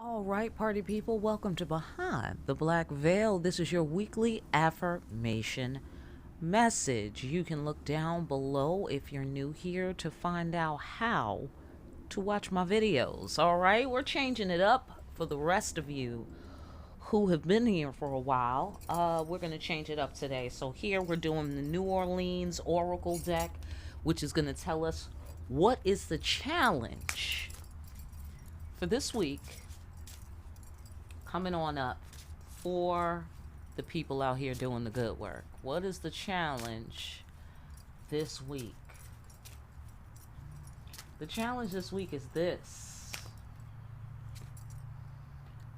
All right, party people, welcome to Behind the Black Veil. This is your weekly affirmation message. You can look down below if you're new here to find out how to watch my videos. All right, we're changing it up for the rest of you who have been here for a while. We're going to change it up today. So, here we're doing the New Orleans Oracle deck, which is going to tell us what is the challenge for this week coming on up for the people out here doing the good work. What is the challenge this week? The challenge this week is this: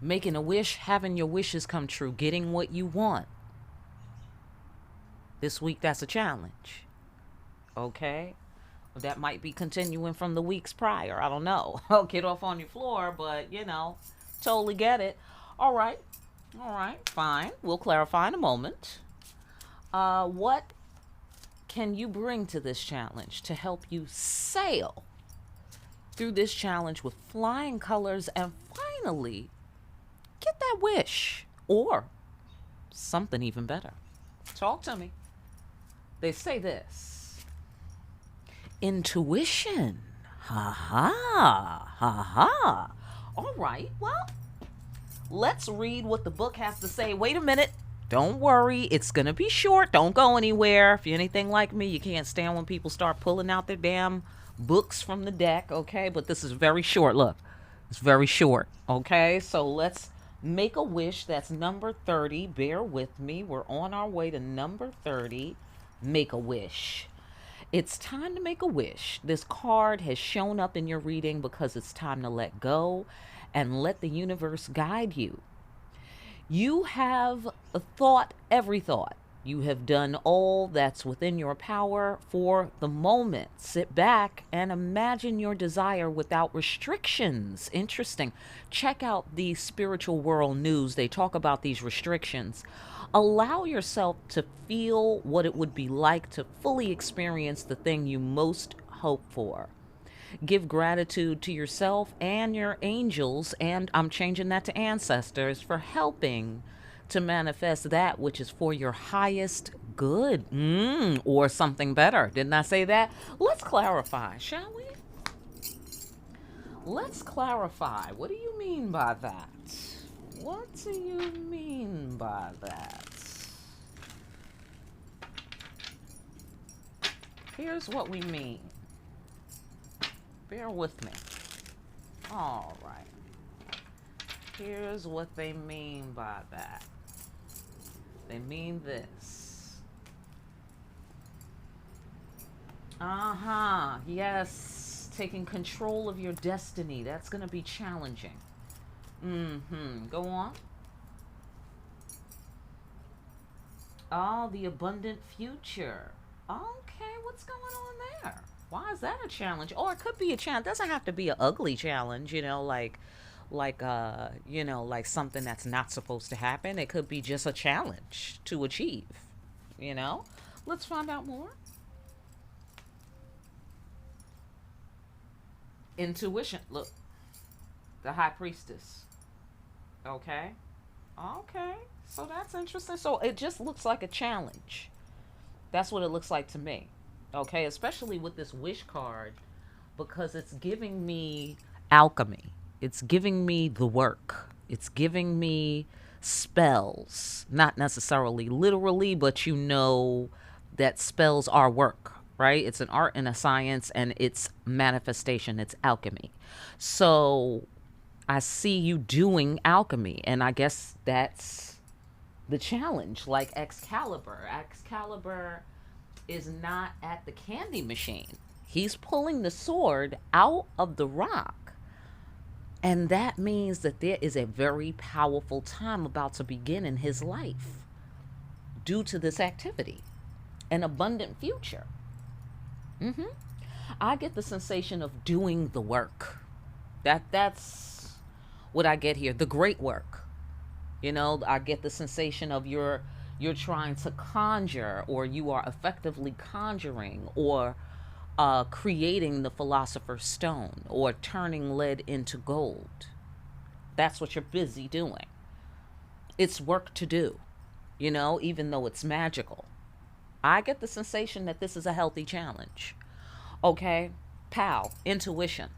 making a wish, having your wishes come true, getting what you want. This week, that's a challenge. Okay? That might be continuing from the weeks prior. I don't know. Get off on your floor, but totally get it. All right, fine. We'll clarify in a moment. What can you bring to this challenge to help you sail through this challenge with flying colors and finally get that wish or something even better? Talk to me. They say this: intuition. Ha ha, ha ha. All right, well, let's read what the book has to say. Wait a minute. Don't worry. It's going to be short. Don't go anywhere. If you're anything like me, you can't stand when people start pulling out their damn books from the deck, okay? But this is very short. Look, it's very short, okay? So let's make a wish. That's number 30. Bear with me. We're on our way to number 30. Make a wish. It's time to make a wish. This card has shown up in your reading because it's time to let go and let the universe guide you. You have thought every thought. You have done all that's within your power for the moment. Sit back and imagine your desire without restrictions. Interesting. Check out the Spiritual World News. They talk about these restrictions. Allow yourself to feel what it would be like to fully experience the thing you most hope for. Give gratitude to yourself and your angels, and I'm changing that to ancestors, for helping to manifest that which is for your highest good, or something better. Didn't I say that? Let's clarify, shall we? Let's clarify. What do you mean by that? What do you mean by that? Here's what we mean. Bear with me. All right. Here's what they mean by that. They mean this. Yes. Taking control of your destiny. That's going to be challenging. Go on. The abundant future. Okay, what's going on there? Why is that a challenge? Or it could be a challenge. It doesn't have to be an ugly challenge, like something that's not supposed to happen. It could be just a challenge to achieve, Let's find out more. Intuition. Look, the High Priestess. Okay. So that's interesting. So it just looks like a challenge. That's what it looks like to me. Okay, especially with this wish card, because it's giving me alchemy. It's giving me the work. It's giving me spells. Not necessarily literally, but that spells are work, right? It's an art and a science, and it's manifestation. It's alchemy. So I see you doing alchemy, and I guess that's the challenge. Like Excalibur. Excalibur is not at the candy machine. He's pulling the sword out of the rock. And that means that there is a very powerful time about to begin in his life due to this activity. An abundant future. I get the sensation of doing the work. That's what I get here. The great work. I get the sensation of you're trying to conjure, or you are effectively conjuring, or creating the philosopher's stone, or turning lead into gold. That's what you're busy doing. It's work to do, even though it's magical. I get the sensation that this is a healthy challenge. Okay, pal, intuition.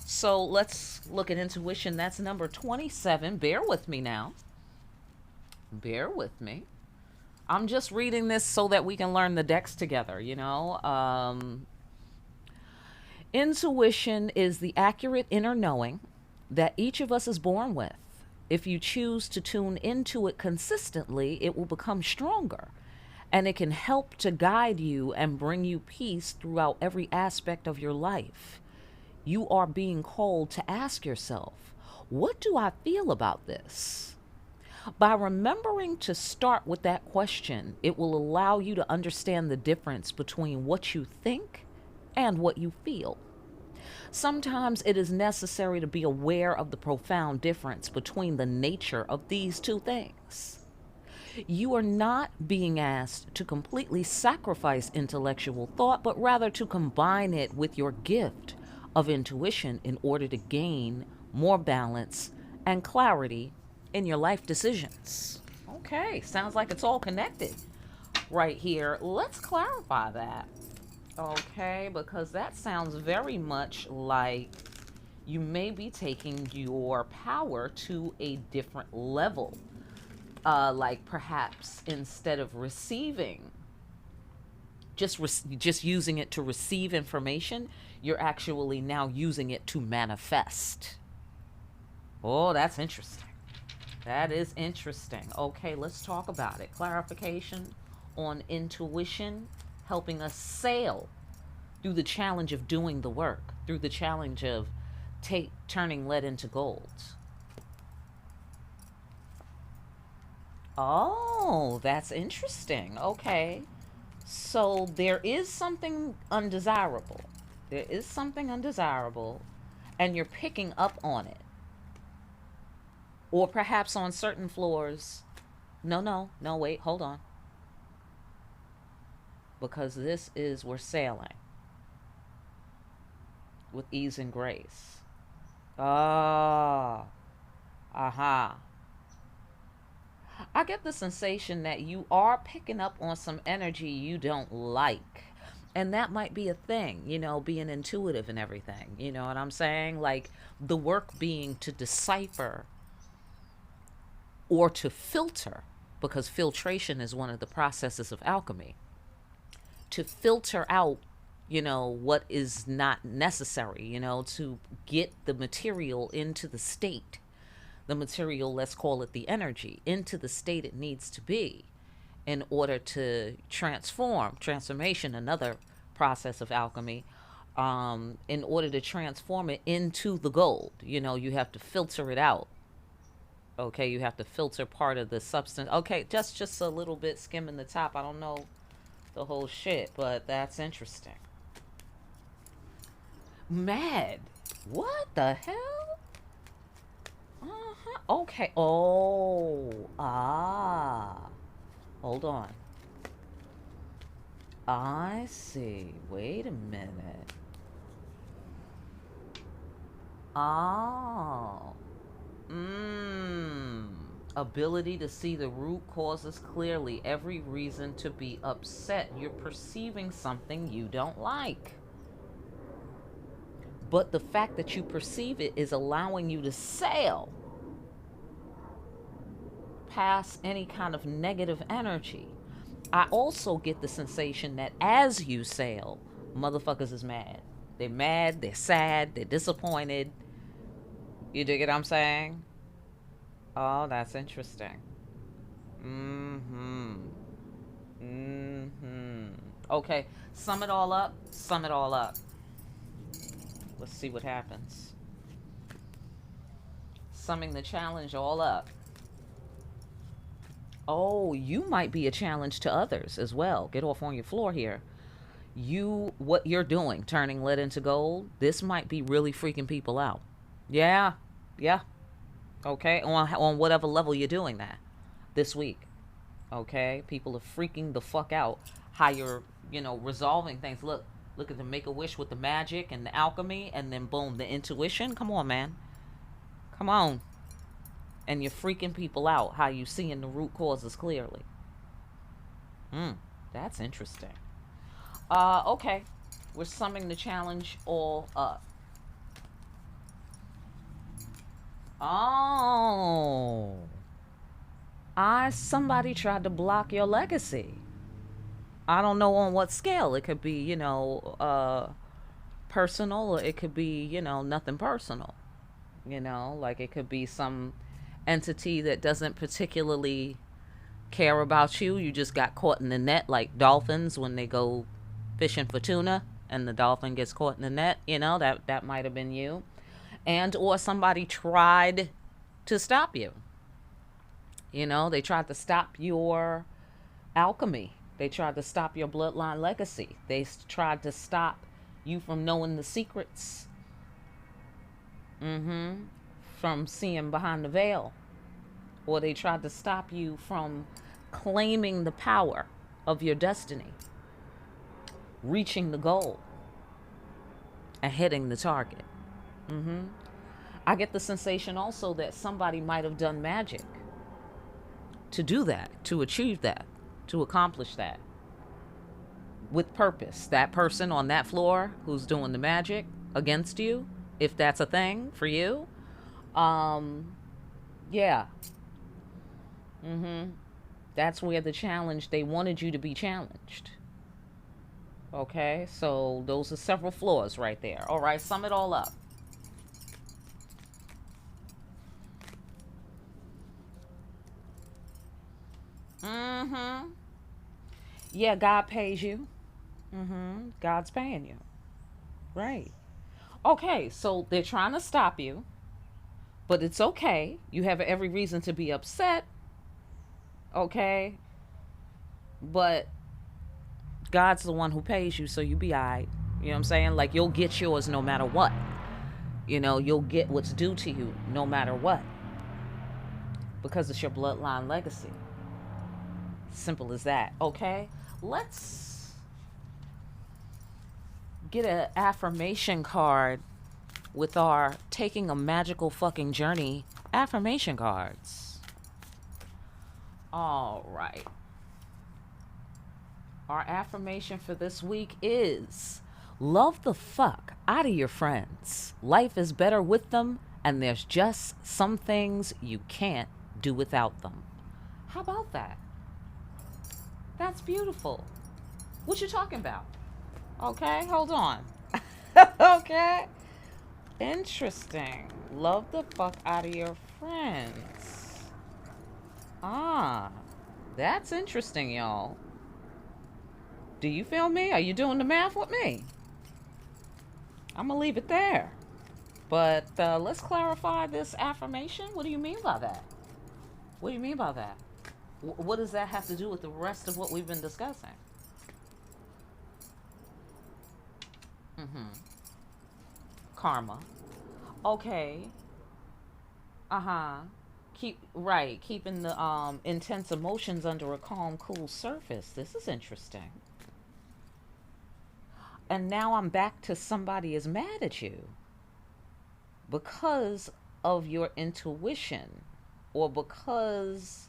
So let's look at intuition. That's number 27. Bear with me now. Bear with me. I'm just reading this so that we can learn the decks together. Intuition is the accurate inner knowing that each of us is born with. If you choose to tune into it consistently, it will become stronger, and it can help to guide you and bring you peace throughout every aspect of your life. You are being called to ask yourself, what do I feel about this? By remembering to start with that question, it will allow you to understand the difference between what you think and what you feel. Sometimes it is necessary to be aware of the profound difference between the nature of these two things. You are not being asked to completely sacrifice intellectual thought, but rather to combine it with your gift of intuition in order to gain more balance and clarity in your life decisions. Okay, sounds like it's all connected right here. Let's clarify that. Okay, because that sounds very much like you may be taking your power to a different level. Like perhaps instead of receiving, just using it to receive information, you're actually now using it to manifest. Oh, that's interesting. That is interesting. Okay, let's talk about it. Clarification on intuition, helping us sail through the challenge of doing the work, through the challenge of turning lead into gold. Oh, that's interesting. Okay. So there is something undesirable. There is something undesirable, and you're picking up on it. Or perhaps on certain floors. No, wait, hold on. Because we're sailing with ease and grace. Ah, aha. I get the sensation that you are picking up on some energy you don't like. And that might be a thing, being intuitive and everything. You know what I'm saying? Like the work being to decipher or to filter, because filtration is one of the processes of alchemy, to filter out, what is not necessary, to get the material into the state, the material, let's call it the energy, into the state it needs to be in order to transformation, another process of alchemy, in order to transform it into the gold. You have to filter it out. Okay, you have to filter part of the substance. Okay, just a little bit skimming the top. I don't know the whole shit, but that's interesting. Mad. What the hell? Uh-huh. Okay. Oh. Ah. Hold on. I see. Wait a minute. Oh. Ability to see the root causes clearly. Every reason to be upset. You're perceiving something you don't like. But the fact that you perceive it is allowing you to sail past any kind of negative energy. I also get the sensation that as you sail, motherfuckers is mad. They're mad, they're sad, they're disappointed. You dig what I'm saying? Oh, that's interesting. Okay, sum it all up. Let's see what happens. Summing the challenge all up. Oh, you might be a challenge to others as well. Get off on your floor here. What you're doing, turning lead into gold, this might be really freaking people out. Yeah. Okay, on whatever level you're doing that this week. Okay, people are freaking the fuck out how you're, resolving things. Look at the Make-A-Wish with the magic and the alchemy, and then boom, the intuition. Come on, man. Come on. And you're freaking people out how you seeing the root causes clearly. That's interesting. Okay. We're summing the challenge all up. Oh. Somebody tried to block your legacy. I don't know on what scale. It could be, personal, or it could be, nothing personal. Like it could be some entity that doesn't particularly care about you. You just got caught in the net, like dolphins when they go fishing for tuna and the dolphin gets caught in the net. That might have been you. And or somebody tried to stop you. They tried to stop your alchemy. They tried to stop your bloodline legacy. They tried to stop you from knowing the secrets. From seeing behind the veil. Or they tried to stop you from claiming the power of your destiny, reaching the goal, and hitting the target. I get the sensation also that somebody might have done magic to do that, to achieve that, to accomplish that with purpose. That person on that floor who's doing the magic against you, if that's a thing for you, yeah. That's where the challenge, they wanted you to be challenged. Okay, so those are several floors right there. All right, sum it all up. Yeah, God pays you. God's paying you. Right. Okay, so they're trying to stop you, but it's okay. You have every reason to be upset. Okay? But God's the one who pays you, so you be all right. You know what I'm saying? Like, you'll get yours no matter what. You'll get what's due to you no matter what. Because it's your bloodline legacy. Simple as that. Okay? Let's get an affirmation card with our taking a magical fucking journey affirmation cards. All right. Our affirmation for this week is love the fuck out of your friends. Life is better with them, and there's just some things you can't do without them. How about that? That's beautiful. What you talking about? Okay, hold on. Okay. Interesting. Love the fuck out of your friends. That's interesting, y'all. Do you feel me? Are you doing the math with me? I'm gonna leave it there. But let's clarify this affirmation. What do you mean by that? What do you mean by that? What does that have to do with the rest of what we've been discussing? Karma. Okay. Keeping the intense emotions under a calm, cool surface. This is interesting. And now I'm back to somebody is mad at you because of your intuition, or because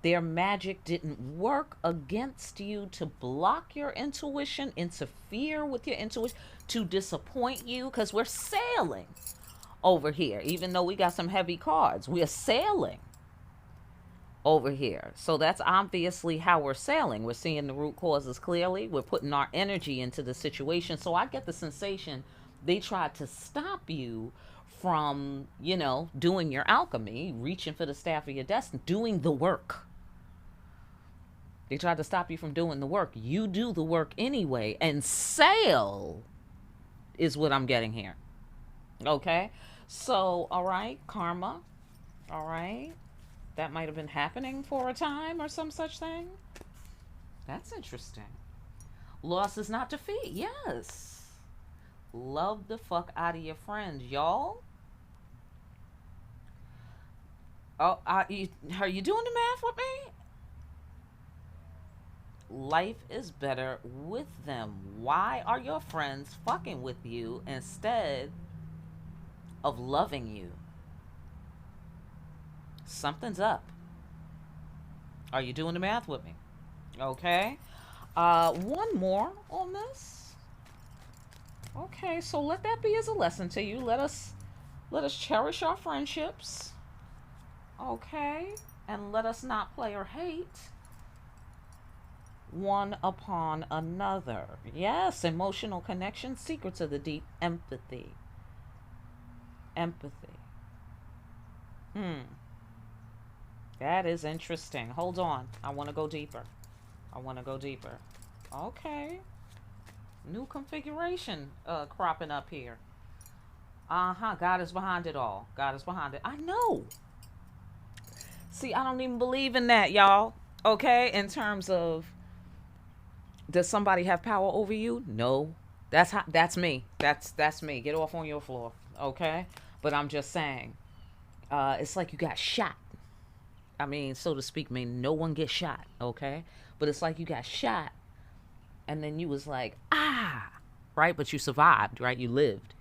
their magic didn't work against you to block your intuition, interfere with your intuition, to disappoint you, because we're sailing over here. Even though we got some heavy cards, we're sailing over here. So that's obviously how we're sailing. We're seeing the root causes clearly. We're putting our energy into the situation. So I get the sensation they tried to stop you from, doing your alchemy, reaching for the staff of your destiny, doing the work. They tried to stop you from doing the work. You do the work anyway, and sail is what I'm getting here. Okay? So, all right, karma. All right. That might have been happening for a time or some such thing. That's interesting. Loss is not defeat. Yes. Love the fuck out of your friends, y'all. Oh, are you doing the math with me? Life is better with them. Why are your friends fucking with you instead of loving you? Something's up. Are you doing the math with me? Okay. One more on this. Okay, so let that be as a lesson to you. Let us cherish our friendships. Okay. And let us not play or hate one upon another. Yes, emotional connection, secrets of the deep, empathy. Empathy. That is interesting. Hold on. I want to go deeper. I want to go deeper. Okay. New configuration cropping up here. God is behind it all. God is behind it. I know. See, I don't even believe in that, y'all. Okay? In terms of, does somebody have power over you? No. That's me. That's me. Get off on your floor. Okay? But I'm just saying. It's like you got shot. I mean, so to speak, no one gets shot, okay? But it's like you got shot, and then you was like, right? But you survived, right? You lived.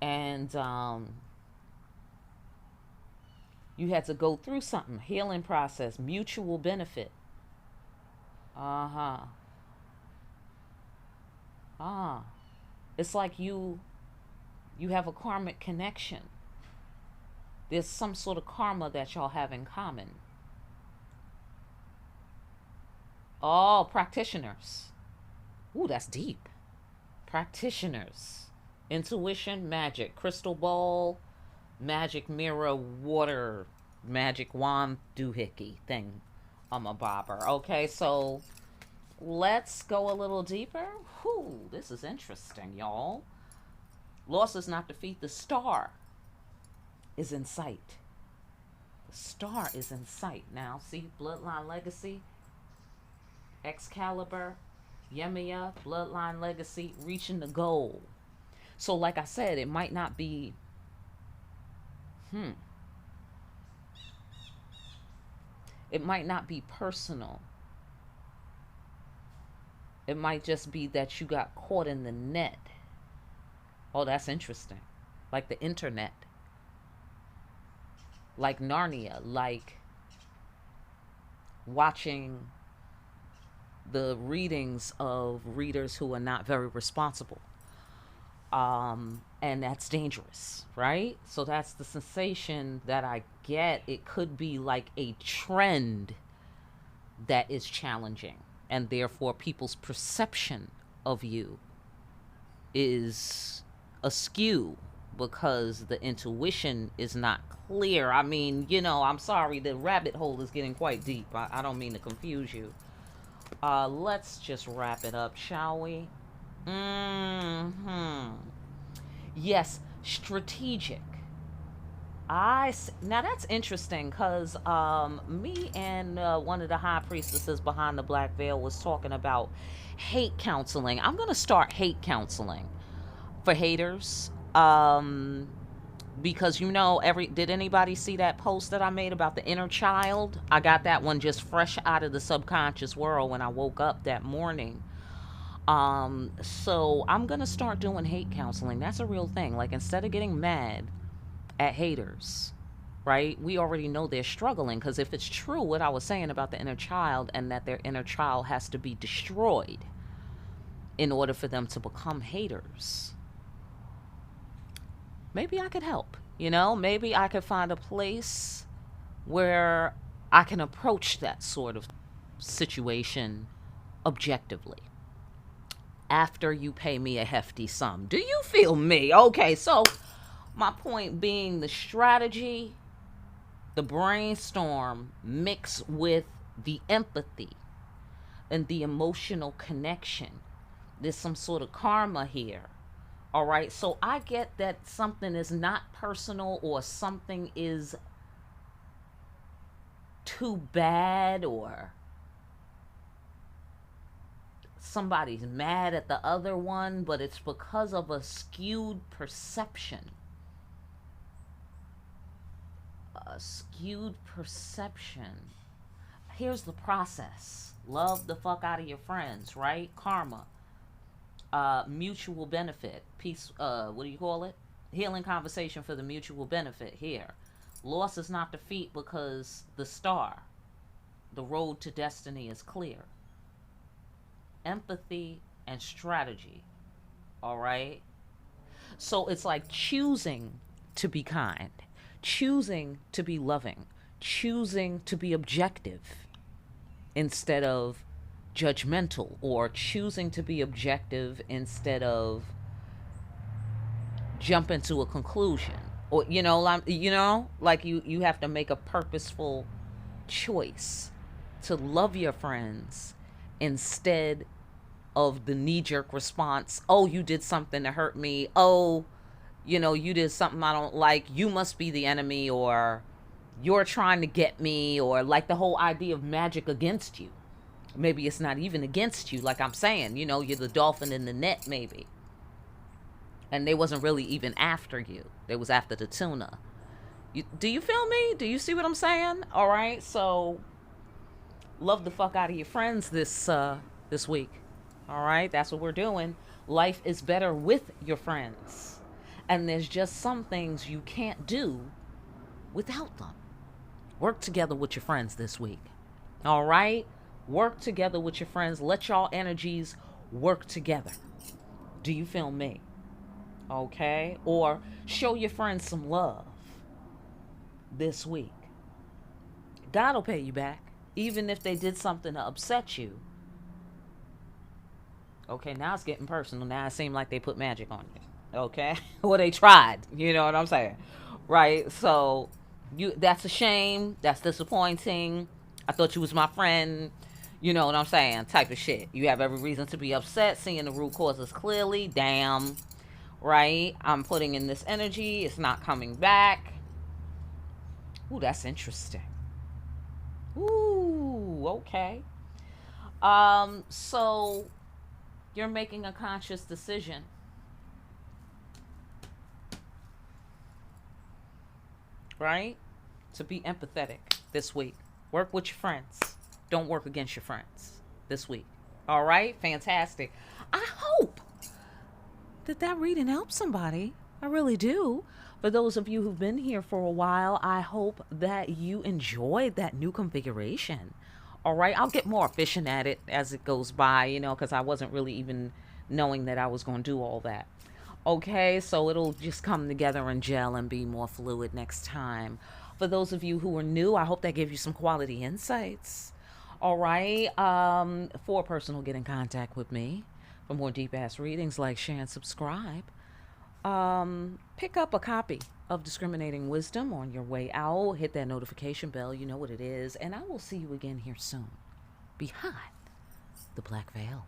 And you had to go through something, healing process, mutual benefit. It's like you have a karmic connection. There's some sort of karma that y'all have in common. Oh, practitioners. Ooh, that's deep. Practitioners. Intuition, magic, crystal ball, magic mirror, water, magic wand, doohickey thing. I'm a bobber. Okay, so let's go a little deeper. Whew, this is interesting, y'all. Loss is not defeat. The star is in sight. The star is in sight. Now, see, bloodline legacy, Excalibur, Yemaya, bloodline legacy, reaching the goal. So, like I said, it might not be, it might not be personal. It might just be that you got caught in the net. Oh, that's interesting. Like the internet. Like Narnia. Like watching the readings of readers who are not very responsible. And that's dangerous, right? So that's the sensation that I get. It could be like a trend that is challenging, and therefore people's perception of you is askew because the intuition is not clear. I mean, I'm sorry, the rabbit hole is getting quite deep. I don't mean to confuse you. Let's just wrap it up, shall we? Yes, strategic. Now that's interesting because me and one of the high priestesses behind the black veil was talking about hate counseling. I'm gonna start hate counseling for haters. Because did anybody see that post that I made about the inner child? I got that one just fresh out of the subconscious world when I woke up that morning. So I'm gonna start doing hate counseling. That's a real thing. Like, instead of getting mad at haters, right? We already know they're struggling, because if it's true what I was saying about the inner child, and that their inner child has to be destroyed in order for them to become haters, maybe I could help. Maybe I could find a place where I can approach that sort of situation objectively, after you pay me a hefty sum. Do you feel me? Okay, so my point being, the strategy, the brainstorm mixed with the empathy and the emotional connection. There's some sort of karma here. All right, so I get that something is not personal, or something is too bad, or somebody's mad at the other one, but it's because of a skewed perception. A skewed perception. Here's the process. Love the fuck out of your friends, right? Karma. Mutual benefit. Peace, what do you call it? Healing conversation for the mutual benefit here. Loss is not defeat because the road to destiny is clear. Empathy and strategy. All right? So it's like choosing to be kind, choosing to be loving, choosing to be objective instead of judgmental, or choosing to be objective instead of jump into a conclusion. Or like you have to make a purposeful choice to love your friends instead of the knee jerk response. Oh, you did something to hurt me. Oh, you did something I don't like. You must be the enemy, or you're trying to get me, or like the whole idea of magic against you. Maybe it's not even against you, like I'm saying, you're the dolphin in the net, maybe. And they wasn't really even after you. They was after the tuna. Do you feel me? Do you see what I'm saying? All right. So love the fuck out of your friends this week. All right. That's what we're doing. Life is better with your friends. And there's just some things you can't do without them. Work together with your friends this week. All right. Work together with your friends. Let y'all energies work together. Do you feel me? Okay? Or show your friends some love this week. God will pay you back, even if they did something to upset you. Okay, now it's getting personal. Now it seems like they put magic on you. Okay? Well, they tried. You know what I'm saying? Right? So, that's a shame. That's disappointing. I thought you was my friend. You know what I'm saying? Type of shit. You have every reason to be upset, seeing the root causes clearly. Damn. Right? I'm putting in this energy. It's not coming back. Ooh, that's interesting. Ooh, okay. So you're making a conscious decision. Right? To be empathetic this week. Work with your friends. Don't work against your friends this week. All right? Fantastic. I hope that reading helps somebody. I really do. For those of you who've been here for a while, I hope that you enjoyed that new configuration. All right? I'll get more efficient at it as it goes by, because I wasn't really even knowing that I was going to do all that. Okay? So it'll just come together and gel and be more fluid next time. For those of you who are new, I hope that gave you some quality insights. All right? For a person who'll get in contact with me for more deep-ass readings, like, share, and subscribe. Pick up a copy of Discriminating Wisdom on your way out. Hit that notification bell. You know what it is. And I will see you again here soon. Behind the Black Veil.